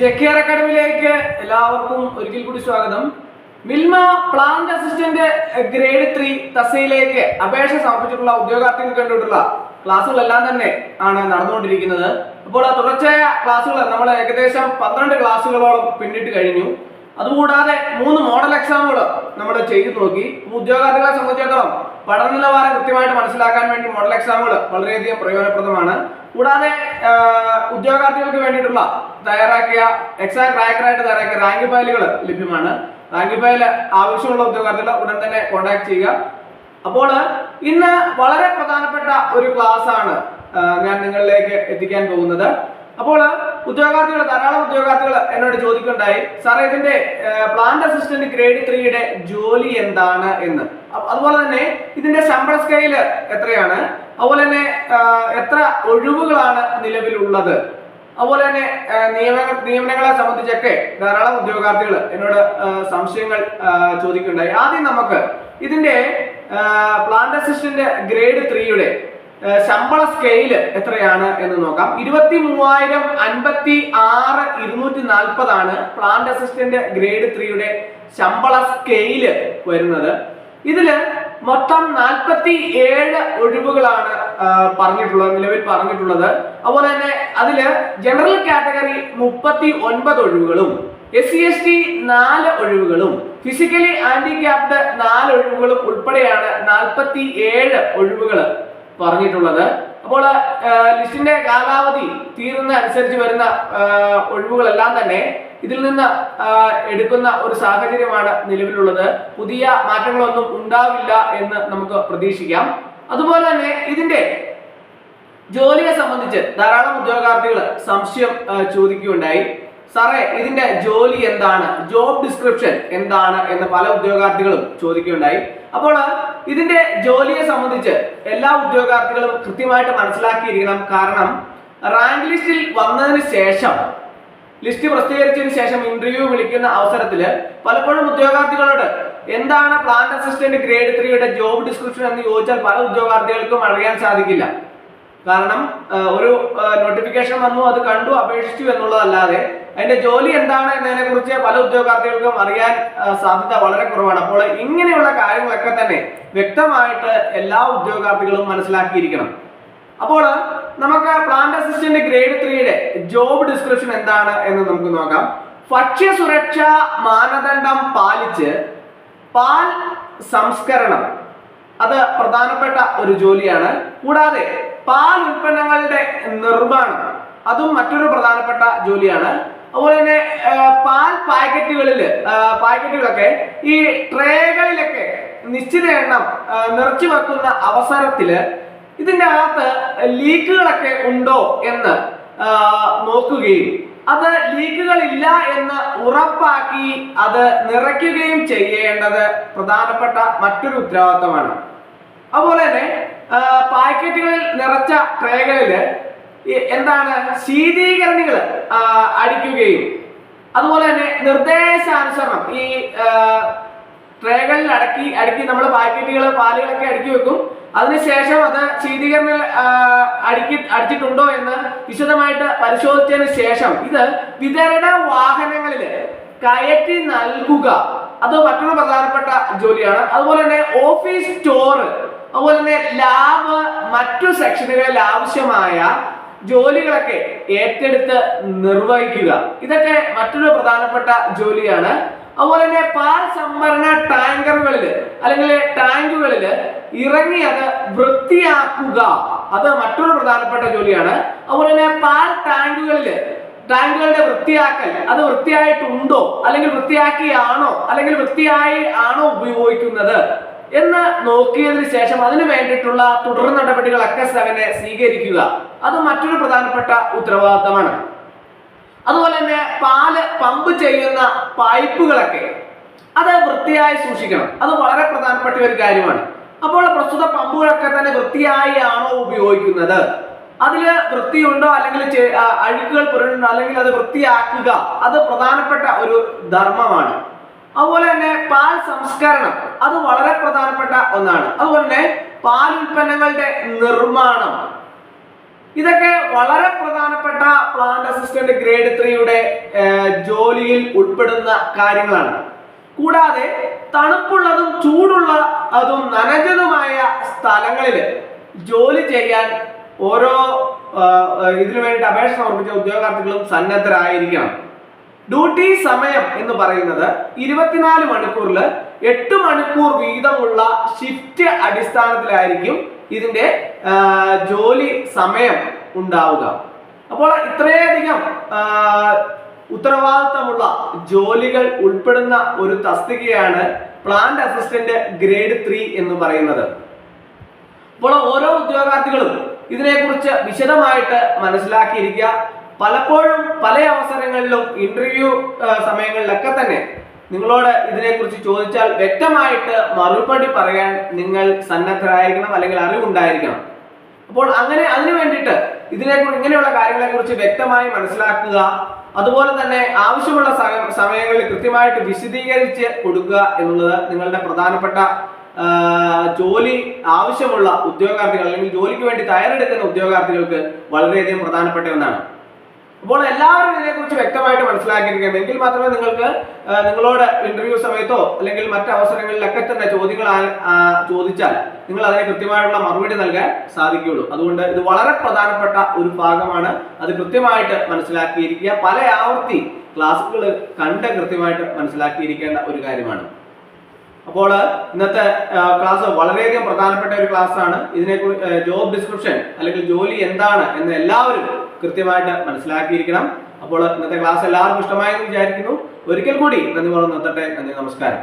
ജെകെആർ അക്കാഡമിയിലേക്ക് എല്ലാവർക്കും ഒരിക്കൽ കൂടി സ്വാഗതം. മിൽമ പ്ലാന്റ് അസിസ്റ്റന്റ് ഗ്രേഡ് 3 തസ്തികയിലേക്ക് അപേക്ഷ സമർപ്പിച്ചിട്ടുള്ള ഉദ്യോഗാർത്ഥികൾക്ക് വേണ്ടിയിട്ടുള്ള ക്ലാസ്സുകളെല്ലാം തന്നെ ആണ് നടന്നുകൊണ്ടിരിക്കുന്നത്. അപ്പോൾ തുടർച്ചയായ ക്ലാസ്സുകൾ നമ്മൾ ഏകദേശം 12 ക്ലാസ്സുകളോളം പിന്നിട്ട് കഴിഞ്ഞു. അതുകൂടാതെ 3 മോഡൽ എക്സാമുകൾ നമ്മൾ ചെയ്തു നോക്കി. ഉദ്യോഗാർത്ഥികളെ സംബന്ധിച്ചിടത്തോളം പഠന നിലവാരം കൃത്യമായിട്ട് മനസ്സിലാക്കാൻ വേണ്ടി മോഡൽ എക്സാമുകൾ വളരെയധികം പ്രയോജനപ്രദമാണ്. കൂടാതെ ഉദ്യോഗാർത്ഥികൾക്ക് വേണ്ടിയിട്ടുള്ള തയ്യാറാക്കിയ എക്സാം ട്രാക്കറായിട്ട് തയ്യാറാക്കിയ റാങ്ക് ഫയലുകൾ ലഭ്യമാണ്. റാങ്ക് ഫയൽ ആവശ്യമുള്ള ഉദ്യോഗാർത്ഥികൾ ഉടൻ തന്നെ കോൺടാക്ട് ചെയ്യുക. അപ്പോൾ ഇന്ന് വളരെ പ്രധാനപ്പെട്ട ഒരു ക്ലാസ് ആണ് ഞാൻ നിങ്ങളിലേക്ക് എത്തിക്കാൻ പോകുന്നത്. അപ്പോൾ ധാരാളം ഉദ്യോഗാർത്ഥികൾ എന്നോട് ചോദിക്കുന്നുണ്ടായി, സാറേ ഇതിന്റെ പ്ലാന്റ് അസിസ്റ്റന്റ് ഗ്രേഡ് 3യുടെ ജോലി എന്താണ് എന്ന്. അതുപോലെ തന്നെ ഇതിന്റെ ശമ്പള സ്കെയിൽ എത്രയാണ്, അതുപോലെ തന്നെ എത്ര ഒഴിവുകളാണ് നിലവിലുള്ളത്, അതുപോലെ തന്നെ നിയമനങ്ങളെ സംബന്ധിച്ചൊക്കെ ധാരാളം ഉദ്യോഗാർത്ഥികൾ എന്നോട് സംശയങ്ങൾ ചോദിക്കുന്നുണ്ടായി. ആദ്യം നമുക്ക് ഇതിന്റെ പ്ലാന്റ് അസിസ്റ്റന്റ് ഗ്രേഡ് 3യുടെ ശമ്പള സ്കെയിൽ എത്രയാണ് എന്ന് നോക്കാം. 23,056,240 ആണ് പ്ലാന്റ് അസിസ്റ്റന്റ് ഗ്രേഡ് 3യുടെ ശമ്പള സ്കെയിൽ വരുന്നത്. ഇതില് മൊത്തം 47 ഒഴിവുകളാണ് നിലവിൽ പറഞ്ഞിട്ടുള്ളത്. അതുപോലെ തന്നെ അതില് ജനറൽ കാറ്റഗറി 39 ഒഴിവുകളും SC/ST 4 ഒഴിവുകളും ഫിസിക്കലി ഹാൻഡിക്യാപ്ഡ് 4 ഒഴിവുകളും ഉൾപ്പെടെയാണ് 47 ഒഴിവുകൾ പറഞ്ഞിട്ടുള്ളത്. അപ്പോൾ ലിസ്റ്റിന്റെ കാലാവധി തീരുന്ന അനുസരിച്ച് വരുന്ന ഒഴിവുകളെല്ലാം തന്നെ ഇതിൽ നിന്ന് എടുക്കുന്ന ഒരു സാഹചര്യമാണ് നിലവിലുള്ളത്. പുതിയ മാറ്റങ്ങളൊന്നും ഉണ്ടാവില്ല എന്ന് നമുക്ക് പ്രതീക്ഷിക്കാം. അതുപോലെ തന്നെ ഇതിന്റെ ജോലിയെ സംബന്ധിച്ച് ധാരാളം ഉദ്യോഗാർത്ഥികൾ സംശയം ചോദിക്കുകയുണ്ടായി. സാറേ ഇതിന്റെ ജോലി എന്താണ്, ജോബ് ഡിസ്ക്രിപ്ഷൻ എന്താണ് എന്ന് പല ഉദ്യോഗാർത്ഥികളും ചോദിക്കുകയുണ്ടായി. അപ്പോൾ ഇതിന്റെ ജോലിയെ സംബന്ധിച്ച് എല്ലാ ഉദ്യോഗാർത്ഥികളും കൃത്യമായിട്ട് മനസ്സിലാക്കിയിരിക്കണം. കാരണം റാങ്ക് ലിസ്റ്റിൽ വന്നതിന് ശേഷം, ലിസ്റ്റ് പ്രസിദ്ധീകരിച്ചതിന് ശേഷം ഇന്റർവ്യൂ വിളിക്കുന്ന അവസരത്തിൽ പലപ്പോഴും ഉദ്യോഗാർത്ഥികളോട് എന്താണ് പ്ലാന്റ് അസിസ്റ്റന്റ് ഗ്രേഡ് 3യുടെ ജോബ് ഡിസ്ക്രിപ്ഷൻ എന്ന് ചോദിച്ചാൽ പല ഉദ്യോഗാർത്ഥികൾക്കും അറിയാൻ സാധിക്കില്ല. കാരണം ഒരു നോട്ടിഫിക്കേഷൻ വന്നു, അത് കണ്ടു, അപേക്ഷിച്ചു എന്നുള്ളതല്ലാതെ അതിന്റെ ജോലി എന്താണ് എന്നതിനെ കുറിച്ച് പല ഉദ്യോഗാർത്ഥികൾക്കും അറിയാൻ സാധ്യത വളരെ കുറവാണ്. അപ്പോൾ ഇങ്ങനെയുള്ള കാര്യങ്ങളൊക്കെ തന്നെ വ്യക്തമായിട്ട് എല്ലാ ഉദ്യോഗാർത്ഥികളും മനസ്സിലാക്കിയിരിക്കണം. അപ്പോൾ നമുക്ക് പ്ലാന്റ് അസിസ്റ്റന്റ് ഗ്രേഡ് 3യുടെ ജോബ് ഡിസ്ക്രിപ്ഷൻ എന്താണ് എന്ന് നമുക്ക് നോക്കാം. ഭക്ഷ്യസുരക്ഷാ മാനദണ്ഡം പാലിച്ച് പാൽ സംസ്കരണം, അത് പ്രധാനപ്പെട്ട ഒരു ജോലിയാണ്. കൂടാതെ പാൽ ഉൽപ്പന്നങ്ങളുടെ നിർമ്മാണം, അതും മറ്റൊരു പ്രധാനപ്പെട്ട ജോലിയാണ്. അതുപോലെ തന്നെ പാൽ പാക്കറ്റുകളൊക്കെ ഈ ട്രേകളിലൊക്കെ നിശ്ചിത എണ്ണം നിറച്ചു വെക്കുന്ന അവസരത്തില് ഇതിന്റെ അകത്ത് ലീക്കുകളൊക്കെ ഉണ്ടോ എന്ന് നോക്കുകയും അത് ലീക്കുകൾ ഇല്ല എന്ന് ഉറപ്പാക്കി അത് നിറയ്ക്കുകയും ചെയ്യേണ്ടത് പ്രധാനപ്പെട്ട മറ്റൊരു ഉത്തരവാദിത്തമാണ്. അതുപോലെ തന്നെ പാക്കറ്റുകളിൽ നിറച്ച ട്രേകളിൽ എന്താണ് ശീതീകരണികൾ അടിക്കുകയും അതുപോലെ തന്നെ നിർദ്ദേശാനുസരണം ഈ ട്രേകളിൽ അടുക്കി നമ്മൾ പാലുകളൊക്കെ അടുക്കി വെക്കും. അതിനുശേഷം അത് ശീതീകരണ അടിച്ചിട്ടുണ്ടോ എന്ന് വിശദമായിട്ട് പരിശോധിച്ചതിന് ശേഷം ഇത് വിതരണ വാഹനങ്ങളിൽ കയറ്റി നൽകുക, അത് മറ്റൊരു പ്രധാനപ്പെട്ട ജോലിയാണ്. അതുപോലെ തന്നെ ഓഫീസ് സ്റ്റോർ, അതുപോലെ തന്നെ ലാബ്, മറ്റു സെക്ഷനുകളിൽ ആവശ്യമായ ജോലികളൊക്കെ ഏറ്റെടുത്ത് നിർവഹിക്കുക, ഇതൊക്കെ മറ്റൊരു പ്രധാനപ്പെട്ട ജോലിയാണ്. അതുപോലെ തന്നെ പാൽ സംഭരണ ടാങ്കറുകളിൽ അല്ലെങ്കിൽ ടാങ്കുകളിൽ ഇറങ്ങി അത് വൃത്തിയാക്കുക, അത് മറ്റൊരു പ്രധാനപ്പെട്ട ജോലിയാണ്. അതുപോലെ തന്നെ പാൽ ടാങ്കുകളുടെ വൃത്തിയാക്കൽ, അത് വൃത്തിയായിട്ടുണ്ടോ അല്ലെങ്കിൽ വൃത്തിയായി ആണോ ഉപയോഗിക്കുന്നത് എന്ന് നോക്കിയതിനു ശേഷം അതിന് വേണ്ടിയിട്ടുള്ള തുടർ നടപടികളൊക്കെ സ്വീകരിക്കുക, അത് മറ്റൊരു പ്രധാനപ്പെട്ട ഉത്തരവാദിത്തമാണ്. അതുപോലെ തന്നെ പാല് പമ്പ് ചെയ്യുന്ന പൈപ്പുകളൊക്കെ അത് വൃത്തിയായി സൂക്ഷിക്കണം, അത് വളരെ പ്രധാനപ്പെട്ട ഒരു കാര്യമാണ്. അപ്പോൾ പ്രസ്തുത പമ്പുകളൊക്കെ തന്നെ വൃത്തിയായി ആണോ ഉപയോഗിക്കുന്നത്, അതിൽ വൃത്തിയുണ്ടോ അല്ലെങ്കിൽ അഴുക്കുകൾ പുരണ്ടോ അല്ലെങ്കിൽ അത് വൃത്തിയാക്കുക, അത് പ്രധാനപ്പെട്ട ഒരു ധർമ്മമാണ്. അതുപോലെ തന്നെ പാൽ സംസ്കരണം, അത് വളരെ പ്രധാനപ്പെട്ട ഒന്നാണ്. അതുപോലെ തന്നെ പാൽ ഉൽപ്പന്നങ്ങളുടെ നിർമ്മാണം, ഇതൊക്കെ വളരെ പ്രധാനപ്പെട്ട പ്ലാന്റ് അസിസ്റ്റന്റ് ഗ്രേഡ് 3യുടെ ജോലിയിൽ ഉൾപ്പെടുന്ന കാര്യങ്ങളാണ്. കൂടാതെ തണുപ്പുള്ളതും ചൂടുള്ളതും നനഞ്ഞതുമായ സ്ഥലങ്ങളിൽ ജോലി ചെയ്യാൻ ഓരോ ഇതിനു വേണ്ടി അപേക്ഷ സമർപ്പിച്ച ഉദ്യോഗാർത്ഥികളും സന്നദ്ധരായിരിക്കണം. ഡ്യൂട്ടി സമയം എന്ന് പറയുന്നത് 24 മണിക്കൂറിൽ 8 മണിക്കൂർ വീതമുള്ള ഷിഫ്റ്റ് അടിസ്ഥാനത്തിലായിരിക്കും ഇതിന്റെ ജോലി സമയം ഉണ്ടാവുക. അപ്പോൾ ഇത്രയധികം ഉത്തരവാദിത്തമുള്ള ജോലികൾ ഉൾപ്പെടുന്ന ഒരു തസ്തികയാണ് പ്ലാന്റ് അസിസ്റ്റന്റ് ഗ്രേഡ് 3 എന്ന് പറയുന്നത്. അപ്പോൾ ഓരോ ഉദ്യോഗാർത്ഥികളും ഇതിനെക്കുറിച്ച് വിശദമായിട്ട് മനസ്സിലാക്കിയിരിക്കുക. പലപ്പോഴും പല അവസരങ്ങളിലും ഇന്റർവ്യൂ സമയങ്ങളിലൊക്കെ തന്നെ നിങ്ങളോട് ഇതിനെക്കുറിച്ച് ചോദിച്ചാൽ വ്യക്തമായിട്ട് മറുപടി പറയാൻ നിങ്ങൾ സന്നദ്ധരായിരിക്കണം, അല്ലെങ്കിൽ അറിവുണ്ടായിരിക്കണം. അപ്പോൾ അതിനു വേണ്ടിയിട്ട് ഇങ്ങനെയുള്ള കാര്യങ്ങളെക്കുറിച്ച് വ്യക്തമായി മനസ്സിലാക്കുക. അതുപോലെ തന്നെ ആവശ്യമുള്ള സമയങ്ങളിൽ കൃത്യമായിട്ട് വിശദീകരിച്ച് കൊടുക്കുക എന്നുള്ളത് നിങ്ങളുടെ പ്രധാനപ്പെട്ട ജോലി ആവശ്യമുള്ള ഉദ്യോഗാർത്ഥികൾ അല്ലെങ്കിൽ ജോലിക്ക് വേണ്ടി തയ്യാറെടുക്കുന്ന ഉദ്യോഗാർത്ഥികൾക്ക് വളരെയധികം പ്രധാനപ്പെട്ട ഒന്നാണ്. അപ്പോൾ എല്ലാവരും ഇതിനെക്കുറിച്ച് വ്യക്തമായിട്ട് മനസ്സിലാക്കിയിരിക്കണം. എങ്കിൽ മാത്രമേ നിങ്ങൾക്ക് നിങ്ങളോട് ഇന്റർവ്യൂ സമയത്തോ അല്ലെങ്കിൽ മറ്റ് അവസരങ്ങളിലൊക്കെ തന്നെ ചോദ്യങ്ങൾ ചോദിച്ചാൽ നിങ്ങൾ അതിന് കൃത്യമായിട്ടുള്ള മറുപടി നൽകാൻ സാധിക്കുകയുള്ളൂ. അതുകൊണ്ട് ഇത് വളരെ പ്രധാനപ്പെട്ട ഒരു ഭാഗമാണ്. അത് കൃത്യമായിട്ട് മനസ്സിലാക്കിയിരിക്കുക. പല ആവർത്തി ക്ലാസ്സുകൾ കണ്ട് കൃത്യമായിട്ട് മനസ്സിലാക്കിയിരിക്കേണ്ട ഒരു കാര്യമാണ്. അപ്പോൾ ഇന്നത്തെ ക്ലാസ് വളരെയധികം പ്രധാനപ്പെട്ട ഒരു ക്ലാസ് ആണ്. ഇതിനെക്കുറിച്ച് ജോബ് ഡിസ്ക്രിപ്ഷൻ അല്ലെങ്കിൽ ജോലി എന്താണ് എന്ന് എല്ലാവരും കൃത്യമായിട്ട് മനസ്സിലാക്കിയിരിക്കണം. അപ്പോൾ ഇന്നത്തെ ക്ലാസ് എല്ലാവർക്കും ഇഷ്ടമായെന്ന് വിചാരിക്കുന്നു. ഒരിക്കൽ കൂടി നന്ദി പറഞ്ഞു നിർത്തട്ടെ. നന്ദി, നമസ്കാരം.